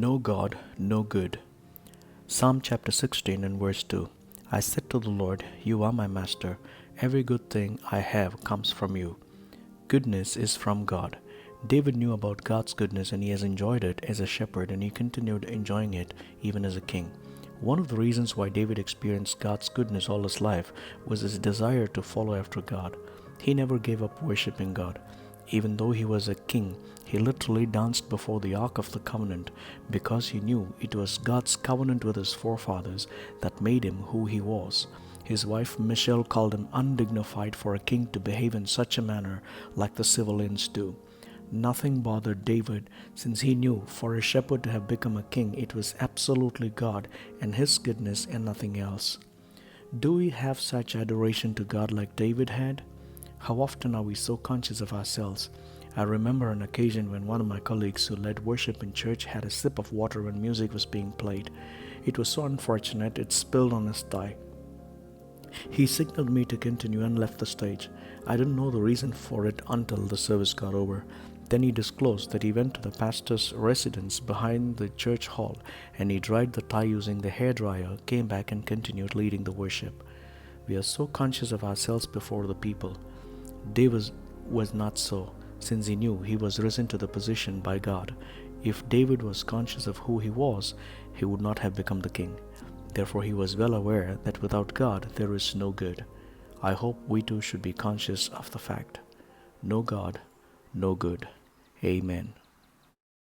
No God, no good. Psalm chapter 16 and verse 2. I said to the Lord, You are my master. Every good thing I have comes from you. Goodness is from God. David knew about God's goodness and he has enjoyed it as a shepherd, and he continued enjoying it even as a king. One of the reasons why David experienced God's goodness all his life was his desire to follow after God. He never gave up worshiping God. Even though he was a king, he literally danced before the Ark of the Covenant because he knew it was God's covenant with his forefathers that made him who he was. His wife Michelle called him undignified for a king to behave in such a manner like the civilians do. Nothing bothered David, since he knew for a shepherd to have become a king, it was absolutely God and his goodness and nothing else. Do we have such adoration to God like David had? How often are we so conscious of ourselves? I remember an occasion when one of my colleagues who led worship in church had a sip of water when music was being played. It was so unfortunate it spilled on his tie. He signaled me to continue and left the stage. I didn't know the reason for it until the service got over. Then he disclosed that he went to the pastor's residence behind the church hall and he dried the tie using the hairdryer, came back and continued leading the worship. We are so conscious of ourselves before the people. David was not so, since he knew he was risen to the position by God. If David was conscious of who he was, he would not have become the king. Therefore he was well aware that without God there is no good. I hope we too should be conscious of the fact. No God, no good. Amen.